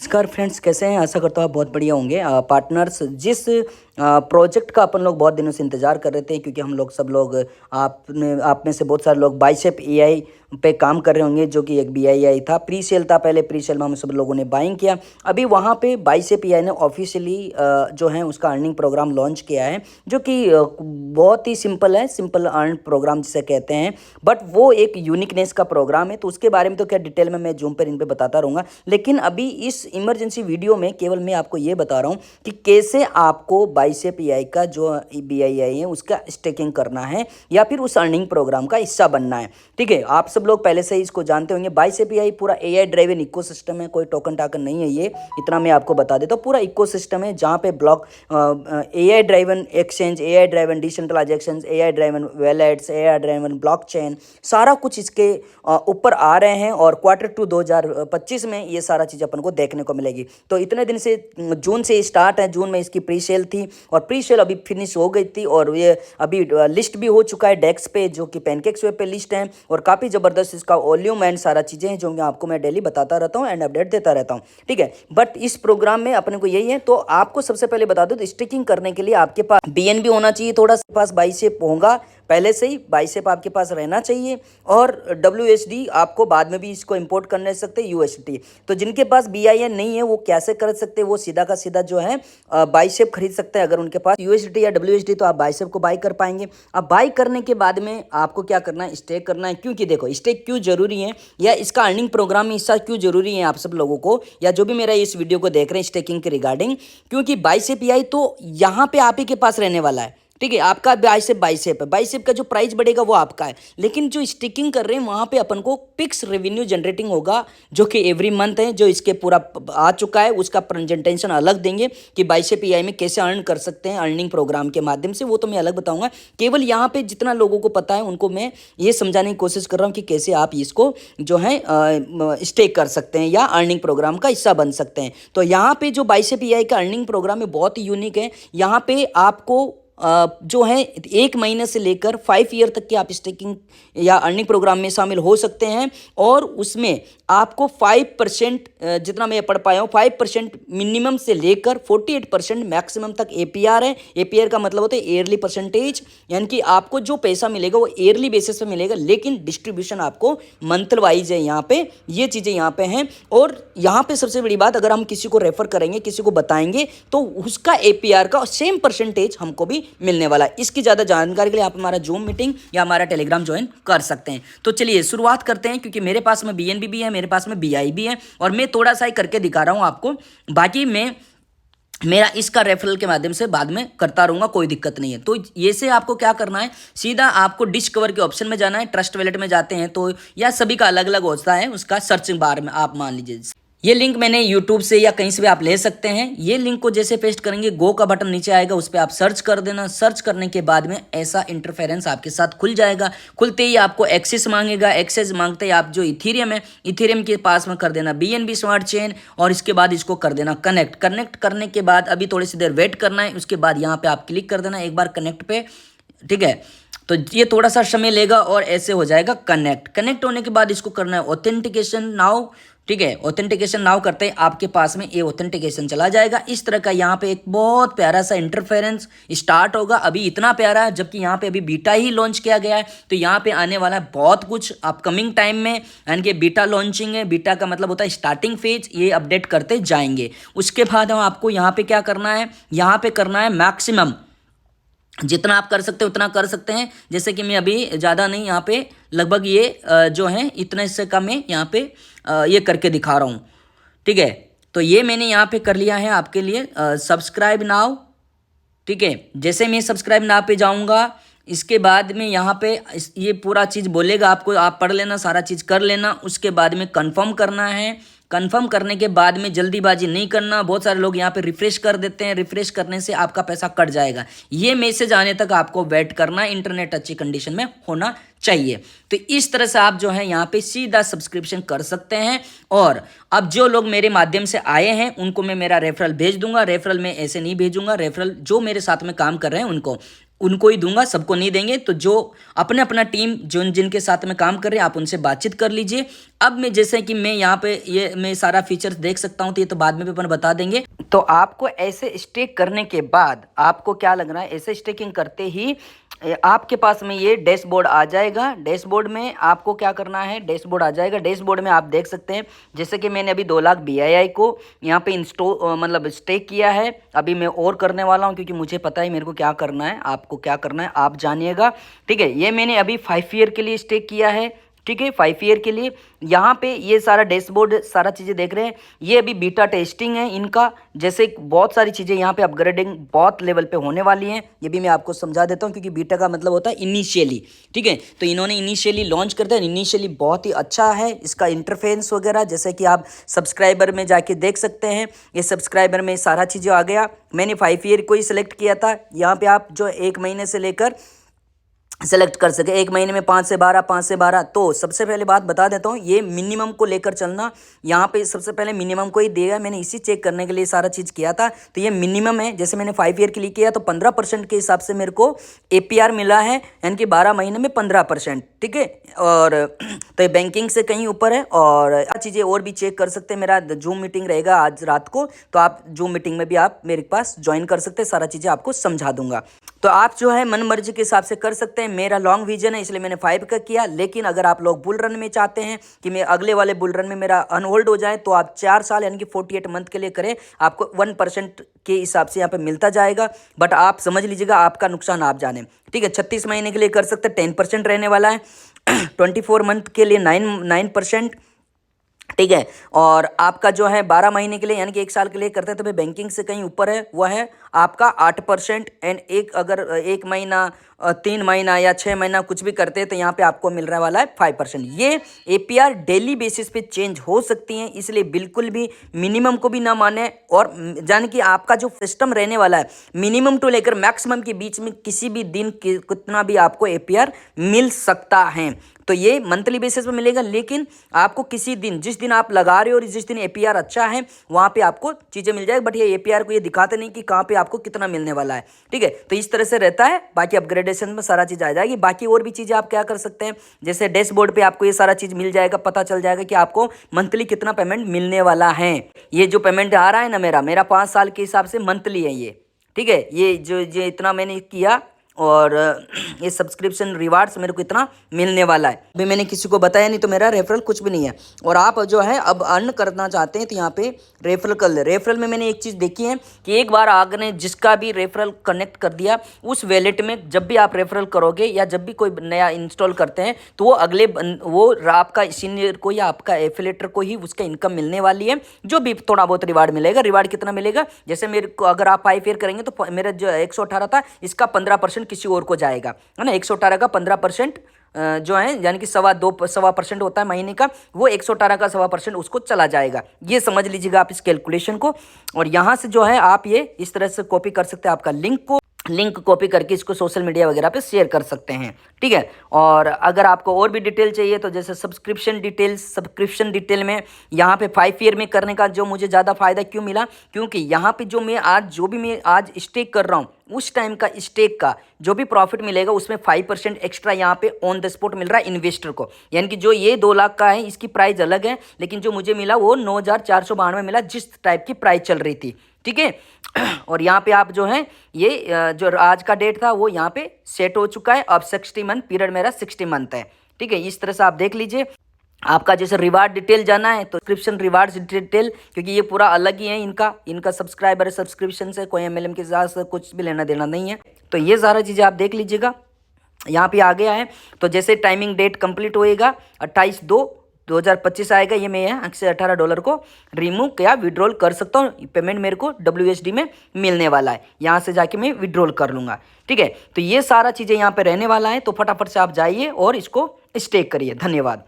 नमस्कार फ्रेंड्स, कैसे हैं? आशा करता हूँ आप बहुत बढ़िया होंगे। पार्टनर्स, जिस प्रोजेक्ट का अपन लोग बहुत दिनों से इंतजार कर रहे थे, क्योंकि हम लोग सब लोग आप में से बहुत सारे लोग बाइसेप एआई पे काम कर रहे होंगे, जो कि एक बीआईआई था, प्री सेल था। पहले प्री सेल में हम सब लोगों ने बाइंग किया। अभी वहाँ पे बाइसेप एआई ने ऑफिशियली जो है उसका अर्निंग प्रोग्राम लॉन्च किया है, जो कि बहुत ही सिंपल है, सिंपल अर्न प्रोग्राम जिसे कहते हैं। बट वो एक यूनिकनेस का प्रोग्राम है, तो उसके बारे में तो क्या डिटेल में मैं जूम पर इन पे बताता रहूँगा। लेकिन अभी इस इमरजेंसी वीडियो में केवल मैं आपको ये बता रहा हूँ कि कैसे आपको बाइसेप एआई का जो बीआईआई है उसका स्टेकिंग करना है, या फिर उस अर्निंग प्रोग्राम का हिस्सा बनना है। ठीक है, आप सब लोग पहले से ही इसको जानते होंगे। बाइसेप एआई पूरा एआई ड्राइवन इकोसिस्टम है, कोई टोकन टाकन नहीं है ये, इतना मैं आपको बता देता हूँ। पूरा इकोसिस्टम है जहाँ पे block AI driven exchange, AI driven decentralisation, AI driven wallets, AI driven blockchain, सारा कुछ इसके ऊपर आ रहे हैं। और Q2 2025 में ये सारा चीज़ अपन को देखने को मिलेगी। तो इतने दिन से, जून से स्टार्ट है, जून में इसकी प्री सेल थी और प्री सेल अभी फिनिश हो गई थी, और ये अभी लिस्ट भी हो चुका है डेक्स पे, जो कि पैनकेक्स वेब पे लिस्ट है। और काफ़ी ज़बरदस्त इसका वॉल्यूम एंड सारा चीज़ें हैं, जो आपको मैं डेली बताता रहता हूँ एंड अपडेट देता रहता हूँ। ठीक है, बट इस प्रोग्राम में अपने को यही है। तो आपको सबसे पहले बता दो, तो स्टिकिंग करने के लिए आपके पास बीएनबी होना चाहिए, थोड़ा सा पास बाइसेप होगा पहले से ही, बाइसेप आपके पास रहना चाहिए। और WSD आपको बाद में भी इसको इंपोर्ट करने सकते हैं, USD। तो जिनके पास BIN नहीं है वो कैसे कर सकते हैं? वो सीधा का सीधा जो है बाइसेप खरीद सकते हैं। अगर उनके पास USD या WSD, तो आप बाइसेप को बाई कर पाएंगे। अब बाई करने के बाद में आपको क्या करना है? स्टेक करना है। क्योंकि देखो, स्टेक क्यों जरूरी है, या इसका अर्निंग प्रोग्राम में हिस्सा क्यों जरूरी है आप सब लोगों को, या जो भी मेरा इस वीडियो को देख रहे हैं स्टेकिंग के रिगार्डिंग, क्योंकि बाइसेप एआई तो यहाँ पे आप ही के पास रहने वाला है। ठीक है, आपका बाइसेप है, बाइसेप का जो प्राइस बढ़ेगा वो आपका है। लेकिन जो स्टिकिंग कर रहे हैं वहां पे अपन को फिक्स रेवेन्यू जनरेटिंग होगा, जो कि एवरी मंथ है, जो इसके पूरा आ चुका है। उसका प्रेजेंटेशन अलग देंगे कि बाइसेप एआई में कैसे अर्न कर सकते हैं अर्निंग प्रोग्राम के माध्यम से, वो तो मैं अलग बताऊंगा। केवल यहाँ पे जितना लोगों को पता है उनको मैं ये समझाने की कोशिश कर रहा हूँ कि कैसे आप इसको जो है स्टेक कर सकते हैं या अर्निंग प्रोग्राम का हिस्सा बन सकते हैं। तो यहाँ पे जो बाइसेप एआई का अर्निंग प्रोग्राम है बहुत ही यूनिक है। यहाँ पे आपको जो है 1 महीने से लेकर 5 ईयर तक की आप स्टेकिंग या अर्निंग प्रोग्राम में शामिल हो सकते हैं। और उसमें आपको 5%, जितना मैं पढ़ पाया हूँ, 5% मिनिमम से लेकर 48% मैक्सिमम तक APR है। APR का मतलब होता है ईयरली परसेंटेज, यानी कि आपको जो पैसा मिलेगा वो ईयरली बेसिस पे मिलेगा, लेकिन डिस्ट्रीब्यूशन आपको मंथ वाइज है। यहाँ पे ये चीज़ें यहाँ पे हैं। और यहाँ पे सबसे बड़ी बात, अगर हम किसी को रेफर करेंगे, किसी को बताएंगे, तो उसका APR का सेम परसेंटेज हमको भी मिलने वाला है। इसकी ज़्यादा जानकारी के लिए आप हमारा जूम मीटिंग या हमारा टेलीग्राम ज्वाइन कर सकते हैं। तो चलिए शुरुआत करते हैं, क्योंकि मेरे पास में BNB भी है, मेरे पास में BI भी है, और मैं थोड़ा सा ही करके दिखा रहा हूँ आपको। बाकी मैं मेरा इसका रेफरल के माध्यम से बाद में करता रहूंगा, कोई दिक्कत नहीं है। तो ये से आपको क्या करना है, सीधा आपको डिस्कवर के ऑप्शन में जाना है, ट्रस्ट वैलेट में जाते हैं तो, या सभी का अलग अलग होता है, उसका सर्चिंग बार में आप मान लीजिए। ये लिंक मैंने यूट्यूब से या कहीं से भी आप ले सकते हैं। ये लिंक को जैसे पेस्ट करेंगे, गो का बटन नीचे आएगा, उस पर आप सर्च कर देना। सर्च करने के बाद में ऐसा इंटरफेरेंस आपके साथ खुल जाएगा। खुलते ही आपको एक्सेस मांगेगा। एक्सेस मांगते ही आप जो इथीरियम है, इथीरियम के पास में कर देना BNB स्मार्ट चेन, और इसके बाद इसको कर देना कनेक्ट। कनेक्ट करने के बाद अभी थोड़ी सी देर वेट करना है। उसके बाद यहाँ पे आप क्लिक कर देना एक बार कनेक्ट पे। ठीक है, तो ये थोड़ा सा समय लेगा और ऐसे हो जाएगा कनेक्ट। कनेक्ट होने के बाद इसको करना है ऑथेंटिकेशन नाउ। ठीक है, ऑथेंटिकेशन नाउ करते हैं, आपके पास में ये ऑथेंटिकेशन चला जाएगा। इस तरह का यहाँ पे एक बहुत प्यारा सा इंटरफेरेंस स्टार्ट होगा। अभी इतना प्यारा है, जबकि यहाँ पे अभी बीटा ही लॉन्च किया गया है। तो यहाँ पे आने वाला है बहुत कुछ अपकमिंग टाइम में, यानी कि बीटा लॉन्चिंग है। बीटा का मतलब होता है स्टार्टिंग फेज, ये अपडेट करते जाएंगे। उसके बाद आपको यहाँ पे क्या करना है, यहाँ पे करना है मैक्सिमम, जितना आप कर सकते हो उतना कर सकते हैं। जैसे कि मैं अभी ज़्यादा नहीं, यहाँ पे लगभग ये जो है इतने से कम है, यहाँ पे ये करके दिखा रहा हूँ। ठीक है, तो ये मैंने यहाँ पे कर लिया है आपके लिए सब्सक्राइब नाउ। ठीक है, जैसे मैं सब्सक्राइब नाउ पे जाऊँगा, इसके बाद में यहाँ पे ये पूरा चीज़ बोलेगा आपको, आप पढ़ लेना, सारा चीज़ कर लेना। उसके बाद में कंफर्म करना है। कंफर्म करने के बाद में जल्दीबाजी नहीं करना। बहुत सारे लोग यहाँ पे रिफ्रेश कर देते हैं, रिफ्रेश करने से आपका पैसा कट जाएगा। ये मैसेज आने तक आपको वेट करना, इंटरनेट अच्छी कंडीशन में होना चाहिए। तो इस तरह से आप जो है यहाँ पे सीधा सब्सक्रिप्शन कर सकते हैं। और अब जो लोग मेरे माध्यम से आए हैं उनको मैं मेरा रेफरल भेज दूंगा। रेफरल में ऐसे नहीं भेजूंगा, रेफरल जो मेरे साथ में काम कर रहे हैं उनको उनको ही दूंगा, सबको नहीं देंगे। तो जो अपने अपना टीम जो जिनके साथ में काम कर रहे हैं आप उनसे बातचीत कर लीजिए। अब मैं जैसे कि मैं यहाँ पे ये मैं सारा फीचर्स देख सकता हूँ, तो ये तो बाद में भी अपन बता देंगे। तो आपको ऐसे स्टेक करने के बाद आपको क्या लग रहा है, ऐसे स्टेकिंग करते ही आपके पास में ये डैशबोर्ड आ जाएगा। डैशबोर्ड में आपको क्या करना है, डैशबोर्ड आ जाएगा। डैशबोर्ड में आप देख सकते हैं जैसे कि मैंने अभी 2 लाख BII को यहाँ पे मतलब स्टेक किया है। अभी मैं और करने वाला हूँ क्योंकि मुझे पता है मेरे को क्या करना है, आपको क्या करना है आप जानिएगा। ठीक है, ये मैंने अभी 5 ईयर के लिए स्टेक किया है। ठीक है, 5 ईयर के लिए। यहाँ पे ये सारा डैशबोर्ड सारा चीज़ें देख रहे हैं, ये अभी बीटा टेस्टिंग है इनका। जैसे बहुत सारी चीज़ें यहाँ पे अपग्रेडिंग बहुत लेवल पे होने वाली हैं, ये भी मैं आपको समझा देता हूँ क्योंकि बीटा का मतलब होता है इनिशियली। ठीक है, तो इन्होंने इनिशियली लॉन्च कर दिया। इनिशियली बहुत ही अच्छा है इसका इंटरफेस वगैरह, जैसे कि आप सब्सक्राइबर में जाके देख सकते हैं। ये सब्सक्राइबर में सारा चीज़ें आ गया। मैंने 5 ईयर को ही सिलेक्ट किया था। यहाँ पे आप जो 1 महीने से लेकर सेलेक्ट कर सके, 1 महीने में 5 से 12, 5 से 12। तो सबसे पहले बात बता देता हूँ, ये मिनिमम को लेकर चलना। यहाँ पे सबसे पहले मिनिमम को ही देगा, मैंने इसी चेक करने के लिए सारा चीज़ किया था। तो ये मिनिमम है। जैसे मैंने 5 ईयर के लिए किया तो 15% के हिसाब से मेरे को APR मिला है, यानी कि 12 महीने में 15%। ठीक है, और तो ये बैंकिंग से कहीं ऊपर है। और चीज़ें और भी चेक कर सकते हैं। मेरा जूम मीटिंग रहेगा आज रात को, तो आप जूम मीटिंग में भी आप मेरे पास ज्वाइन कर सकते हैं, सारा चीज़ें आपको समझा दूंगा। तो आप जो है मन मर्जी के हिसाब से कर सकते हैं। मेरा लॉन्ग विजन है इसलिए मैंने 5 का किया, लेकिन अगर आप लोग बुल रन में चाहते हैं कि मैं अगले वाले बुल रन में मेरा अनहोल्ड हो जाए, तो आप 4 साल यानी कि 48 मंथ के लिए करें। आपको 1% के हिसाब से यहाँ पे मिलता जाएगा, बट आप समझ लीजिएगा आपका नुकसान आप जाने। ठीक है, 36 महीने के लिए कर सकते हैं, 10% रहने वाला है। 24 मंथ के लिए 9%। ठीक है, और आपका जो है 12 महीने के लिए यानी कि 1 साल के लिए करते हैं तो भाई बैंकिंग से कहीं ऊपर है, वह है आपका 8%। एंड अगर 1 महीना 3 महीना या 6 महीना कुछ भी करते हैं तो यहाँ पे आपको मिल रहा वाला है 5%। ये APR डेली बेसिस पे चेंज हो सकती हैं, इसलिए बिल्कुल भी मिनिमम को भी ना माने। और जान कि आपका जो सिस्टम रहने वाला है मिनिमम टू लेकर मैक्सिमम के बीच में किसी भी दिन कितना भी आपको APR मिल सकता है। तो ये मंथली बेसिस पे मिलेगा, लेकिन आपको किसी दिन जिस दिन आप लगा रहे हो और जिस दिन APR अच्छा है वहाँ पे आपको चीज़ें मिल जाएगी। बट ये APR को ये दिखाते नहीं कि कहाँ पे आपको कितना मिलने वाला है। ठीक है, तो इस तरह से रहता है। बाकी अपग्रेडेशन में सारा चीज़ आ जाएगी। बाकी और भी चीज़ें आप क्या कर सकते हैं, जैसे डैशबोर्ड पे आपको ये सारा चीज़ मिल जाएगा, पता चल जाएगा कि आपको मंथली कितना पेमेंट मिलने वाला है। ये जो पेमेंट आ रहा है ना मेरा 5 साल के हिसाब से मंथली है ये। ठीक है, ये इतना मैंने किया और ये सब्सक्रिप्शन रिवार्ड्स मेरे को इतना मिलने वाला है। अभी मैंने किसी को बताया नहीं, तो मेरा रेफरल कुछ भी नहीं है। और आप जो है अब अर्न करना चाहते हैं तो यहाँ पे रेफरल कर ले। रेफरल में मैंने एक चीज़ देखी है कि एक बार आपने जिसका भी रेफरल कनेक्ट कर दिया उस वैलेट में जब भी आप रेफरल करोगे या जब भी कोई नया इंस्टॉल करते हैं तो वो आपका सीनियर को या आपका एफिलेटर को ही उसका इनकम मिलने वाली है। जो भी थोड़ा बहुत रिवार्ड मिलेगा। रिवार्ड कितना मिलेगा, जैसे मेरे को अगर आप 5 ईयर करेंगे तो मेरा जो 118 था इसका 15% किसी और को जाएगा, है ना। 118 का 15% जो है यानी कि 2.25% होता है महीने का, वो 118 का 2.25% उसको चला जाएगा। ये समझ लीजिएगा आप इस कैलकुलेशन को। और यहाँ से जो है आप ये इस तरह से कॉपी कर सकते हैं आपका लिंक कॉपी करके इसको सोशल मीडिया वगैरह पे शेयर कर सकते हैं। ठीक है, और अगर आपको और भी डिटेल चाहिए तो जैसे सब्सक्रिप्शन डिटेल में यहाँ पे 5 ईयर में करने का जो मुझे ज़्यादा फायदा क्यों मिला, क्योंकि यहाँ पे जो मैं आज स्टेक कर रहा हूँ उस टाइम का स्टेक का जो भी प्रॉफिट मिलेगा उसमें 5% एक्स्ट्रा यहाँ पे ऑन द स्पॉट मिल रहा है इन्वेस्टर को। यानी कि जो ये 2 लाख का है इसकी प्राइस अलग है, लेकिन जो मुझे मिला वो 9,492 मिला जिस टाइप की प्राइस चल रही थी। ठीक है, और यहाँ पे आप जो है ये जो आज का डेट था वो यहाँ पे सेट हो चुका है। अब 60 मंथ पीरियड मेरा 60 मंथ है। ठीक है, इस तरह से आप देख लीजिए। आपका जैसे रिवार्ड डिटेल जाना है तो सब्सक्रिप्शन रिवार्ड्स डिटेल, क्योंकि ये पूरा अलग ही है इनका सब्सक्राइबर सब्सक्रिप्शन से कोई MLM के साथ कुछ भी लेना देना नहीं है। तो ये सारा चीज़ें आप देख लीजिएगा, यहाँ पे आ गया है। तो जैसे टाइमिंग डेट कंप्लीट होएगा 28/2/2025 आएगा, ये मैं यहाँ से $18 को रिमूव या विड्रॉल कर सकता हूँ। पेमेंट मेरे को WSD में मिलने वाला है, यहाँ से जाके मैं विड्रॉल कर लूँगा। ठीक है, तो ये सारा चीज़ें यहाँ पे रहने वाला है। तो फटाफट से आप जाइए और इसको स्टेक करिए। धन्यवाद।